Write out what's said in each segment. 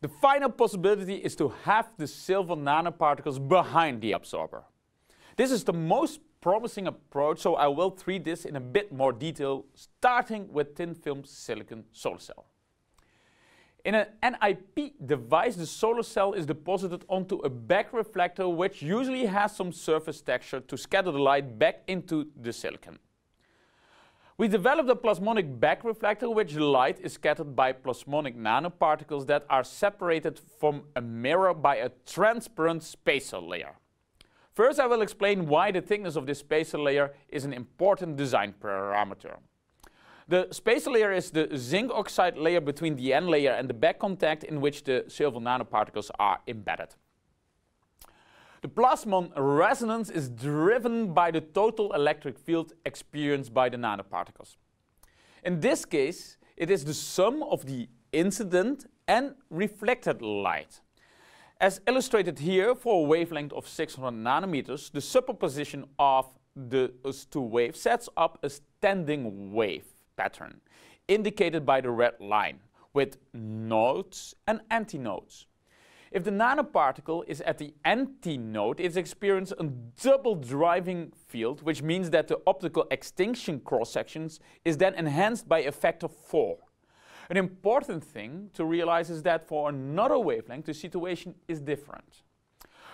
The final possibility is to have the silver nanoparticles behind the absorber. This is the most promising approach, so I will treat this in a bit more detail, starting with thin film silicon solar cell. In an NIP device, the solar cell is deposited onto a back reflector which usually has some surface texture to scatter the light back into the silicon. We developed a plasmonic back reflector which the light is scattered by plasmonic nanoparticles that are separated from a mirror by a transparent spacer layer. First, I will explain why the thickness of this spacer layer is an important design parameter. The spacer layer is the zinc oxide layer between the N layer and the back contact in which the silver nanoparticles are embedded. The plasmon resonance is driven by the total electric field experienced by the nanoparticles. In this case, it is the sum of the incident and reflected light. As illustrated here, for a wavelength of 600 nanometers, the superposition of those two waves sets up a standing wave pattern, indicated by the red line, with nodes and antinodes. If the nanoparticle is at the antinode, it experiences a double driving field, which means that the optical extinction cross-sections is then enhanced by a factor 4. An important thing to realize is that for another wavelength, the situation is different.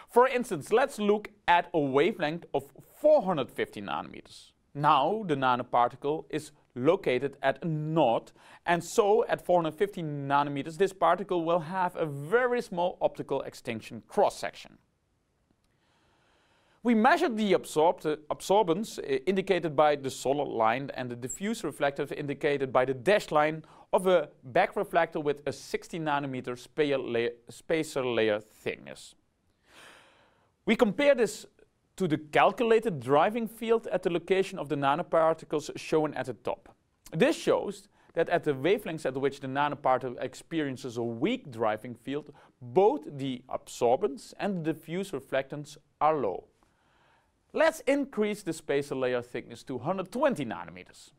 For instance, let's look at a wavelength of 450 nanometers. Now the nanoparticle is located at a node, and so at 450 nanometers, this particle will have a very small optical extinction cross-section. We measured the absorbance indicated by the solid line and the diffuse reflective indicated by the dashed line of a back reflector with a 60 nanometer spacer layer thickness. We compare this to the calculated driving field at the location of the nanoparticles shown at the top. This shows that at the wavelengths at which the nanoparticle experiences a weak driving field, both the absorbance and the diffuse reflectance are low. Let's increase the spacer layer thickness to 120 nanometers.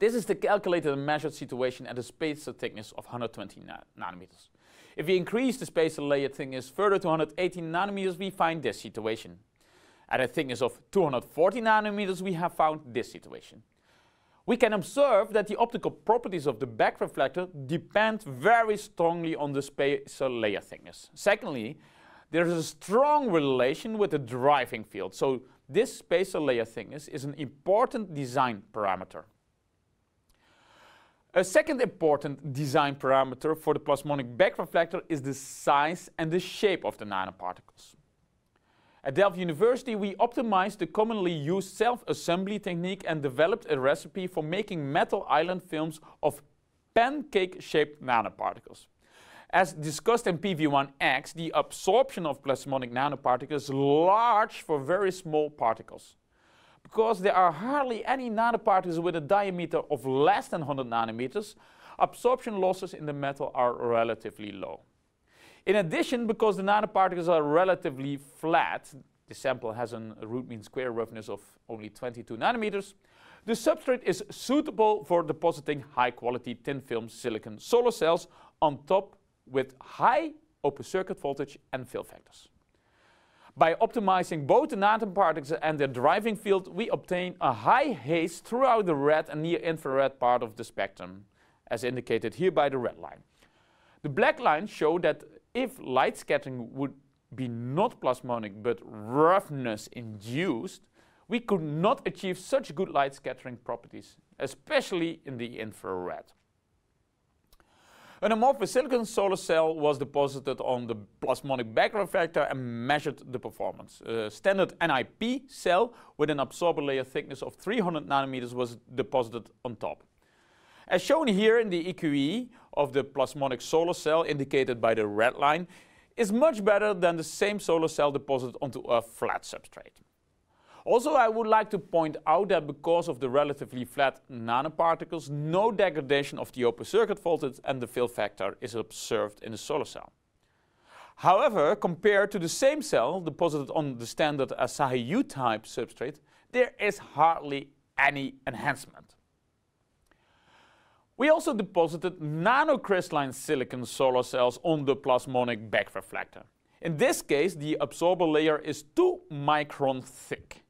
This is the calculated and measured situation at a spacer thickness of 120 nanometers. If we increase the spacer layer thickness further to 180 nanometers, we find this situation. At a thickness of 240 nanometers, we have found this situation. We can observe that the optical properties of the back reflector depend very strongly on the spacer layer thickness. Secondly, there is a strong relation with the driving field, so this spacer layer thickness is an important design parameter. A second important design parameter for the plasmonic back reflector is the size and the shape of the nanoparticles. At Delft University, we optimized the commonly used self-assembly technique and developed a recipe for making metal island films of pancake-shaped nanoparticles. As discussed in PV1X, the absorption of plasmonic nanoparticles is large for very small particles. Because there are hardly any nanoparticles with a diameter of less than 100 nanometers, absorption losses in the metal are relatively low. In addition, because the nanoparticles are relatively flat, the sample has a root mean square roughness of only 22 nanometers, the substrate is suitable for depositing high-quality thin film silicon solar cells on top with high open circuit voltage and fill factors. By optimizing both the nanoparticles and their driving field, we obtain a high haze throughout the red and near-infrared part of the spectrum, as indicated here by the red line. The black lines show that if light scattering would be not plasmonic but roughness induced, we could not achieve such good light scattering properties, especially in the infrared. An amorphous silicon solar cell was deposited on the plasmonic back reflector and measured the performance. A standard NIP cell with an absorber layer thickness of 300 nanometers was deposited on top. As shown here in the EQE of the plasmonic solar cell, indicated by the red line, is much better than the same solar cell deposited onto a flat substrate. Also, I would like to point out that because of the relatively flat nanoparticles, no degradation of the open circuit voltage and the fill factor is observed in the solar cell. However, compared to the same cell deposited on the standard Asahi U-type substrate, there is hardly any enhancement. We also deposited nanocrystalline silicon solar cells on the plasmonic back reflector. In this case, the absorber layer is 2 micron thick.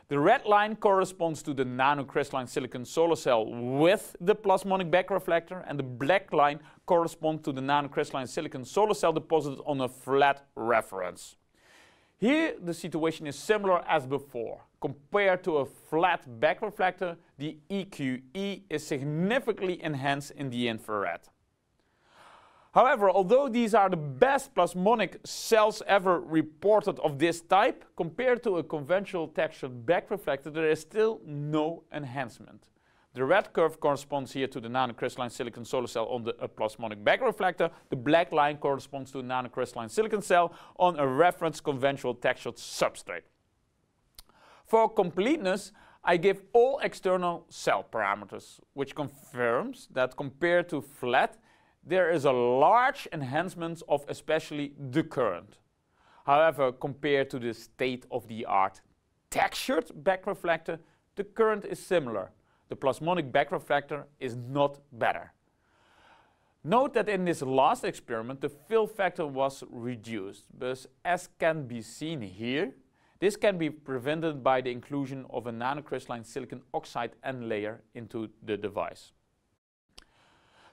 The red line corresponds to the nanocrystalline silicon solar cell with the plasmonic back reflector, and the black line corresponds to the nanocrystalline silicon solar cell deposited on a flat reference. Here the situation is similar as before. Compared to a flat back reflector, the EQE is significantly enhanced in the infrared. However, although these are the best plasmonic cells ever reported of this type, compared to a conventional textured back reflector, there is still no enhancement. The red curve corresponds here to the nanocrystalline silicon solar cell on the plasmonic back reflector. The black line corresponds to a nanocrystalline silicon cell on a reference conventional textured substrate. For completeness, I give all external cell parameters, which confirms that compared to flat, there is a large enhancement of especially the current. However, compared to the state-of-the-art textured back reflector, the current is similar. The plasmonic back reflector is not better. Note that in this last experiment, the fill factor was reduced, but as can be seen here, this can be prevented by the inclusion of a nanocrystalline silicon oxide end layer into the device.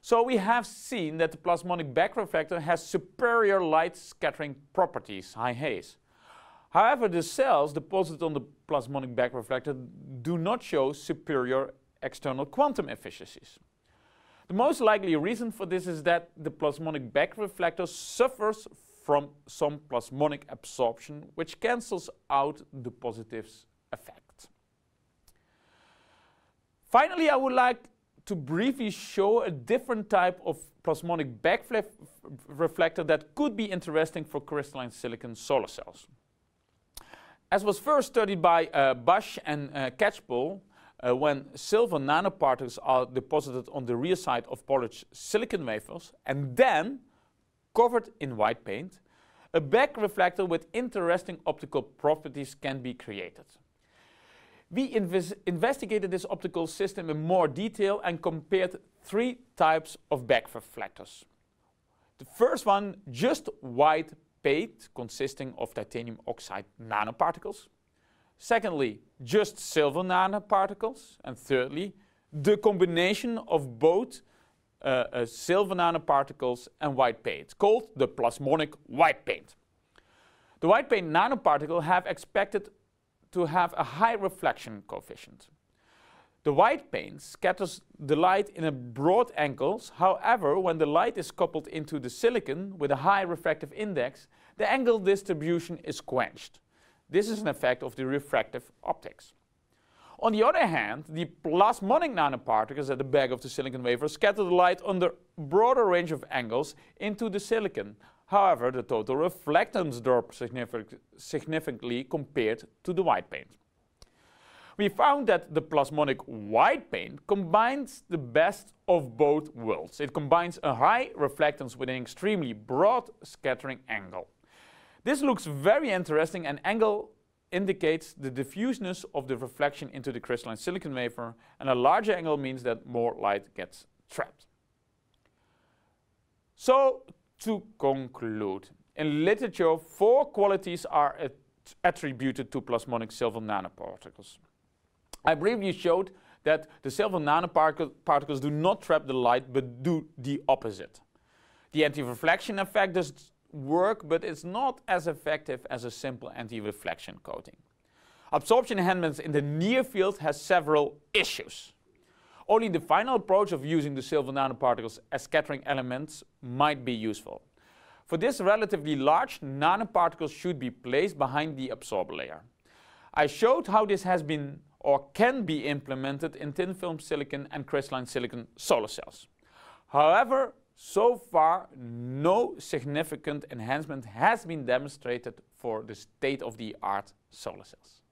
So we have seen that the plasmonic back reflector has superior light scattering properties, high haze. However, the cells deposited on the plasmonic back reflector do not show superior external quantum efficiencies. The most likely reason for this is that the plasmonic back reflector suffers from some plasmonic absorption, which cancels out the positives effect. Finally, I would like to briefly show a different type of plasmonic back reflector that could be interesting for crystalline silicon solar cells. As was first studied by Basch and Catchpole, when silver nanoparticles are deposited on the rear side of polished silicon wafers and then covered in white paint, a back reflector with interesting optical properties can be created. We investigated this optical system in more detail and compared 3 types of back reflectors. The first one, just white paint consisting of titanium oxide nanoparticles. Secondly, just silver nanoparticles. And thirdly, the combination of both silver nanoparticles and white paint, called the plasmonic white paint. The white paint nanoparticles have expected to have a high reflection coefficient. The white paint scatters the light in a broad angles. However, when the light is coupled into the silicon with a high refractive index, the angle distribution is quenched. This is an effect of the refractive optics. On the other hand, the plasmonic nanoparticles at the back of the silicon wafer scatter the light under a broader range of angles into the silicon. However, the total reflectance drops significantly compared to the white paint. We found that the plasmonic white paint combines the best of both worlds. It combines a high reflectance with an extremely broad scattering angle. This looks very interesting, and angle indicates the diffuseness of the reflection into the crystalline silicon wafer, and a larger angle means that more light gets trapped. So, to conclude, in literature, 4 qualities are attributed to plasmonic silver nanoparticles. I briefly showed that the silver nanoparticles do not trap the light, but do the opposite. The anti-reflection effect does work, but it's not as effective as a simple anti-reflection coating. Absorption enhancements in the near field has several issues. Only the final approach of using the silver nanoparticles as scattering elements might be useful. For this, relatively large nanoparticles should be placed behind the absorber layer. I showed how this has been or can be implemented in thin film silicon and crystalline silicon solar cells. However, so far no significant enhancement has been demonstrated for the state-of-the-art solar cells.